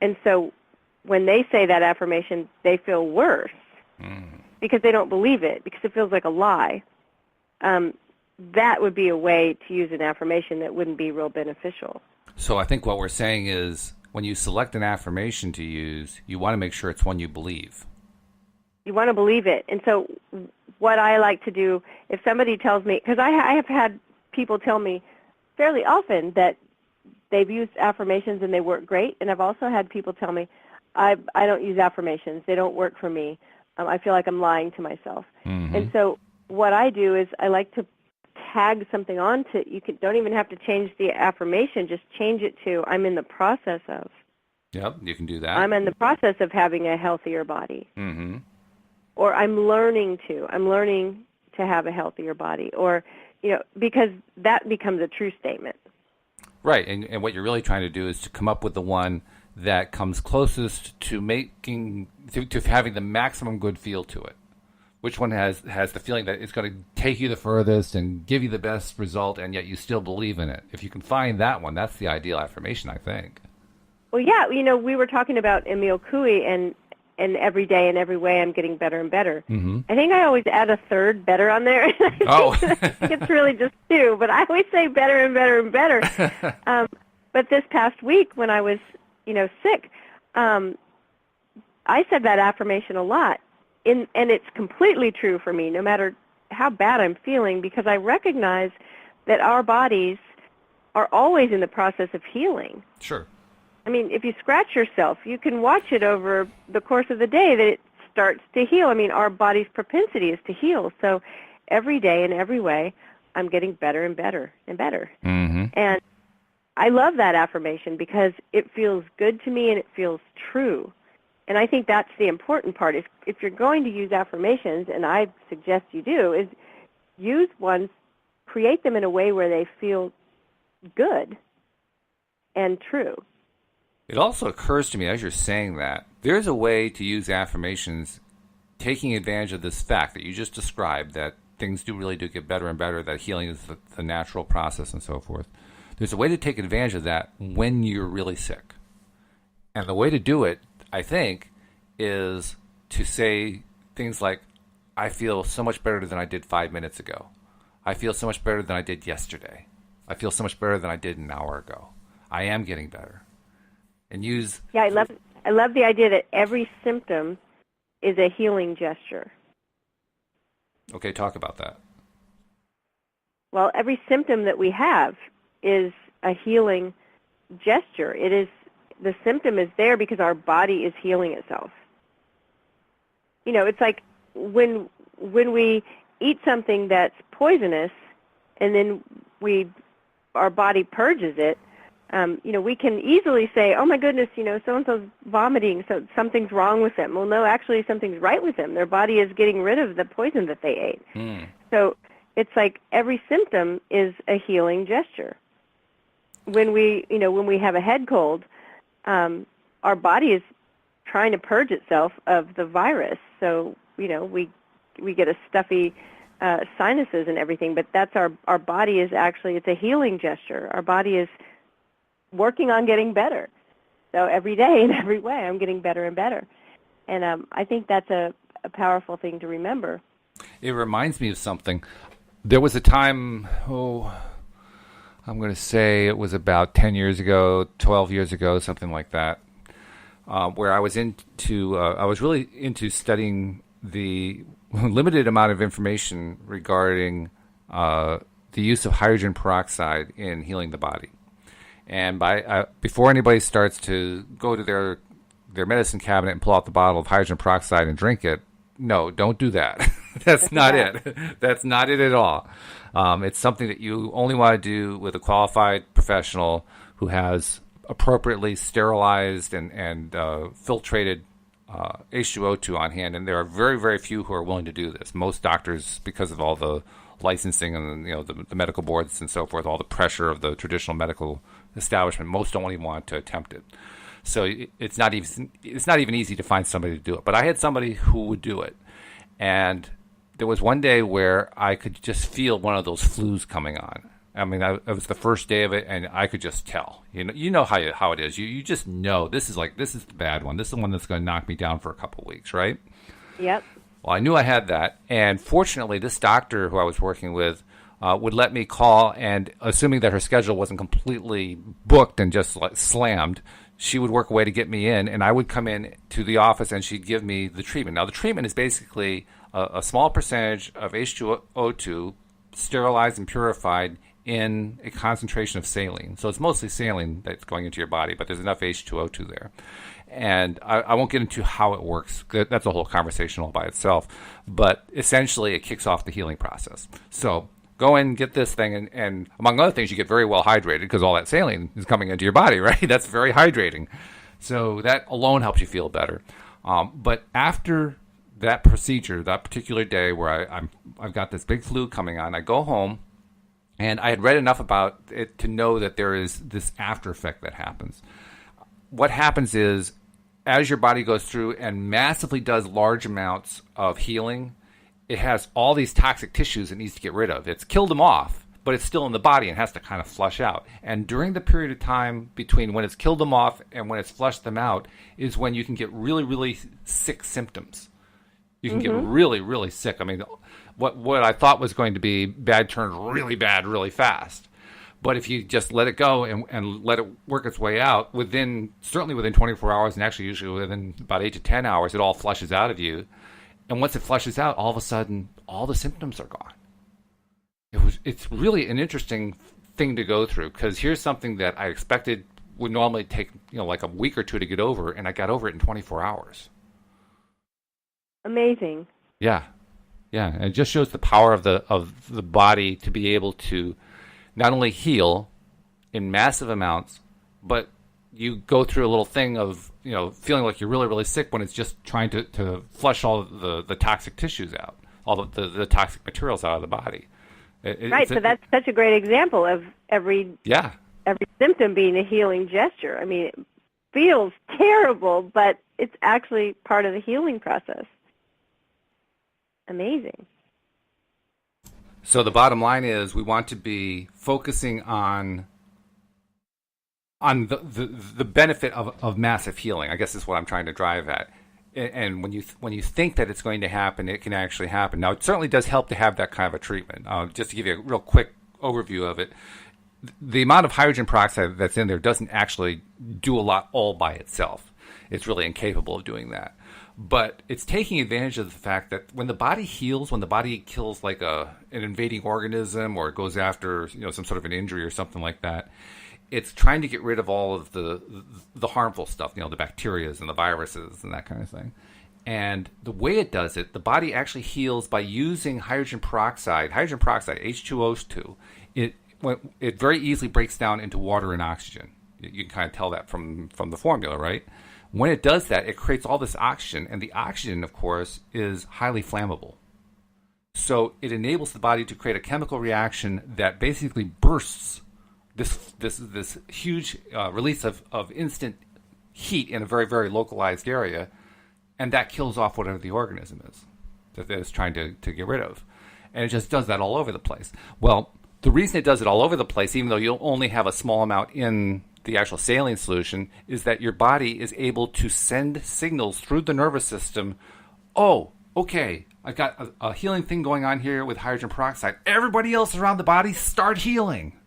And so when they say that affirmation, they feel worse because they don't believe it, because it feels like a lie. That would be a way to use an affirmation that wouldn't be real beneficial. So I think what we're saying is when you select an affirmation to use, you want to make sure it's one you believe. You want to believe it. And so what I like to do, if somebody tells me, because I have had people tell me fairly often that they've used affirmations and they work great, and I've also had people tell me, I don't use affirmations. They don't work for me. I feel like I'm lying to myself. And so what I do is I like to tag something on to, don't even have to change the affirmation, just change it to, I'm in the process of. Yep, you can do that. I'm in the process of having a healthier body. Or I'm learning to have a healthier body, or, because that becomes a true statement. Right, and what you're really trying to do is to come up with the one that comes closest to to having the maximum good feel to it. Which one has the feeling that it's going to take you the furthest and give you the best result, and yet you still believe in it? If you can find that one, that's the ideal affirmation, I think. Well, yeah, we were talking about Emil Coué and every day and every way I'm getting better and better. I think I always add a third better on there. I think it's really just two, but I always say better and better and better. But this past week when I was, sick, I said that affirmation a lot. And it's completely true for me, no matter how bad I'm feeling, because I recognize that our bodies are always in the process of healing. Sure. I mean, if you scratch yourself, you can watch it over the course of the day that it starts to heal. I mean, our body's propensity is to heal. So every day in every way, I'm getting better and better and better. Mm-hmm. And I love that affirmation because it feels good to me and it feels true. And I think that's the important part. If you're going to use affirmations, and I suggest you do, is use ones, create them in a way where they feel good and true. It also occurs to me as you're saying that, there's a way to use affirmations taking advantage of this fact that you just described, that things do get better and better, that healing is the natural process and so forth. There's a way to take advantage of that when you're really sick. And the way to do it, I think, is to say things like, I feel so much better than I did 5 minutes ago. I feel so much better than I did yesterday. I feel so much better than I did an hour ago. I am getting better. And use... Yeah, I love the idea that every symptom is a healing gesture. Okay, talk about that. Well, every symptom that we have is a healing gesture. It is, the symptom is there because our body is healing itself. You know, it's like when we eat something that's poisonous and then our body purges it, you know, we can easily say, oh my goodness, you know, so-and-so's vomiting, so something's wrong with them. Well, no, actually something's right with them. Their body is getting rid of the poison that they ate. So it's like every symptom is a healing gesture. When we have a head cold, our body is trying to purge itself of the virus. So, you know, we get a stuffy sinuses and everything, but that's our body is actually, it's a healing gesture. Our body is working on getting better. So every day in every way, I'm getting better and better. And I think that's a powerful thing to remember. It reminds me of something. There was a time, I'm going to say it was about 10 years ago, 12 years ago, something like that, where I was really into studying the limited amount of information regarding the use of hydrogen peroxide in healing the body. And before anybody starts to go to their medicine cabinet and pull out the bottle of hydrogen peroxide and drink it, no, don't do that. That's not it. That's not it at all. It's something that you only want to do with a qualified professional who has appropriately sterilized and filtrated H2O2 on hand. And there are very, very few who are willing to do this. Most doctors, because of all the licensing and the medical boards and so forth, all the pressure of the traditional medical establishment, most don't even want to attempt it. So it's not even easy to find somebody to do it. But I had somebody who would do it, and there was one day where I could just feel one of those flus coming on. I mean, it was the first day of it, and I could just tell. You know how it is. You just know this is the bad one. This is the one that's going to knock me down for a couple of weeks, right? Yep. Well, I knew I had that, and fortunately, this doctor who I was working with would let me call, and assuming that her schedule wasn't completely booked and just like slammed, she would work a way to get me in, and I would come in to the office, and she'd give me the treatment. Now, the treatment is basically a small percentage of H2O2 sterilized and purified in a concentration of saline. So it's mostly saline that's going into your body, but there's enough H2O2 there. And I won't get into how it works. That's a whole conversation all by itself. But essentially, it kicks off the healing process. So go in, get this thing, and among other things, you get very well hydrated because all that saline is coming into your body, right? That's very hydrating. So that alone helps you feel better. But after that procedure, that particular day where I've got this big flu coming on, I go home, and I had read enough about it to know that there is this after effect that happens. What happens is, as your body goes through and massively does large amounts of healing, it has all these toxic tissues it needs to get rid of. It's killed them off, but it's still in the body and has to kind of flush out. And during the period of time between when it's killed them off and when it's flushed them out is when you can get really, really sick symptoms. You can get really, really sick. I mean, what I thought was going to be bad turns really bad really fast. But if you just let it go and let it work its way out, certainly within 24 hours, and actually usually within about 8 to 10 hours, it all flushes out of you. And once it flushes out, all of a sudden, all the symptoms are gone. It's really an interesting thing to go through, because here's something that I expected would normally take, like a week or two to get over, and I got over it in 24 hours. Amazing. Yeah. And it just shows the power of the body to be able to not only heal in massive amounts, but you go through a little thing of, feeling like you're really, really sick when it's just trying to flush all the toxic tissues out, all the toxic materials out of the body. So that's such a great example of every symptom being a healing gesture. I mean, it feels terrible, but it's actually part of the healing process. Amazing. So the bottom line is we want to be focusing on the benefit of massive healing. I guess is what I'm trying to drive at. And when you think that it's going to happen, it can actually happen. Now, it certainly does help to have that kind of a treatment. Just to give you a real quick overview of it, the amount of hydrogen peroxide that's in there doesn't actually do a lot all by itself. It's really incapable of doing that. But it's taking advantage of the fact that when the body heals, when the body kills like an invading organism, or it goes after some sort of an injury or something like that, it's trying to get rid of all of the harmful stuff, the bacterias and the viruses and that kind of thing. And the way it does it, the body actually heals by using hydrogen peroxide, H2O2. It very easily breaks down into water and oxygen. You can kind of tell that from the formula, right? When it does that, it creates all this oxygen, and the oxygen, of course, is highly flammable. So it enables the body to create a chemical reaction that basically bursts this huge release of instant heat in a very, very localized area, and that kills off whatever the organism is that it's trying to get rid of. And it just does that all over the place. Well, the reason it does it all over the place, even though you'll only have a small amount in the actual saline solution, is that your body is able to send signals through the nervous system. Oh, okay, I got a healing thing going on here with hydrogen peroxide. Everybody else around the body start healing.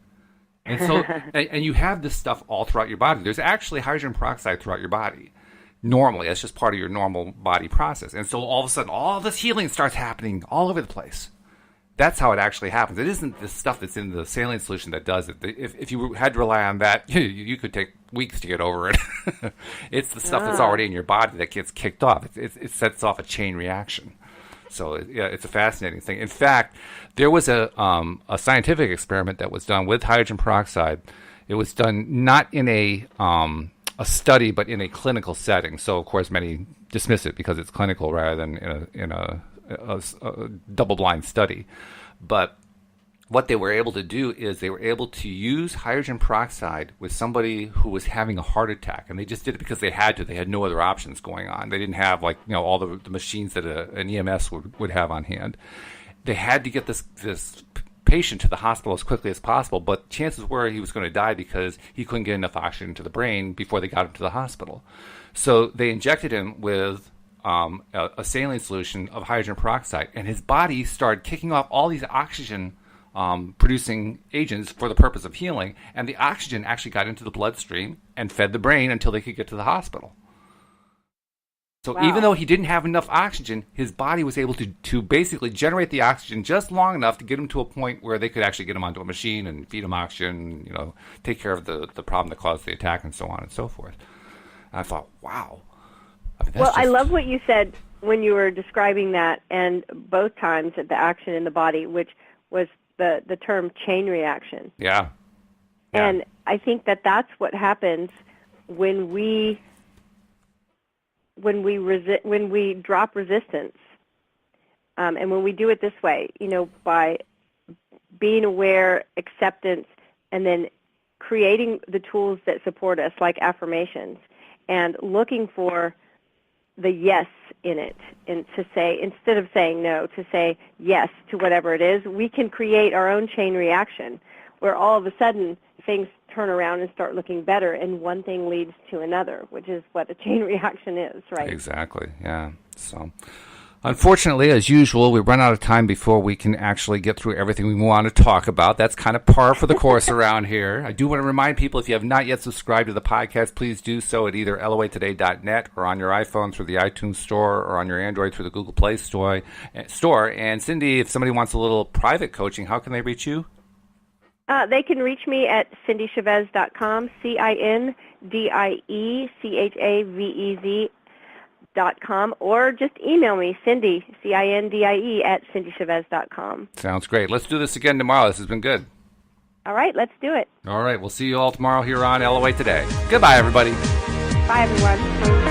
And so, and you have this stuff all throughout your body. There's actually hydrogen peroxide throughout your body. Normally, that's just part of your normal body process. And so all of a sudden, all this healing starts happening all over the place. That's how it actually happens. It isn't the stuff that's in the saline solution that does it. If you had to rely on that, you could take weeks to get over it. It's the stuff that's already in your body that gets kicked off. It sets off a chain reaction. So it's a fascinating thing. In fact, there was a scientific experiment that was done with hydrogen peroxide. It was done not in a study, but in a clinical setting. So of course, many dismiss it because it's clinical rather than in a double-blind study. But what they were able to do is they were able to use hydrogen peroxide with somebody who was having a heart attack, and they just did it because they had to. They had no other options going on. They didn't have all the machines that an EMS would have on hand. They had to get this patient to the hospital as quickly as possible, but chances were he was going to die because he couldn't get enough oxygen to the brain before they got him to the hospital. So they injected him with a saline solution of hydrogen peroxide, and his body started kicking off all these oxygen producing agents for the purpose of healing, and the oxygen actually got into the bloodstream and fed the brain until they could get to the hospital. So even though he didn't have enough oxygen, his body was able to basically generate the oxygen just long enough to get him to a point where they could actually get him onto a machine and feed him oxygen, take care of the problem that caused the attack and so on and so forth. And I thought, wow. I love what you said when you were describing that, and both times the action in the body, which was the term chain reaction. Yeah. And I think that's what happens when we drop resistance, and when we do it this way, by being aware, acceptance, and then creating the tools that support us, like affirmations, and looking for the yes in it, and to say, instead of saying no, to say yes to whatever it is, we can create our own chain reaction where all of a sudden things turn around and start looking better, and one thing leads to another, which is what a chain reaction is, right? Exactly, yeah. So, Unfortunately, as usual, we run out of time before we can actually get through everything we want to talk about. That's kind of par for the course around here. I do want to remind people, if you have not yet subscribed to the podcast, please do so at either loatoday.net or on your iPhone through the iTunes Store or on your Android through the Google Play Store. And Cindie, if somebody wants a little private coaching, how can they reach you? They can reach me at cindiechavez.com, CindieChavez.com, or just email me, Cindie, CINDIE, at cindiechavez.com. Sounds great. Let's do this again tomorrow. This has been good. All right, let's do it. All right, we'll see you all tomorrow here on LOA Today. Goodbye, everybody. Bye, everyone.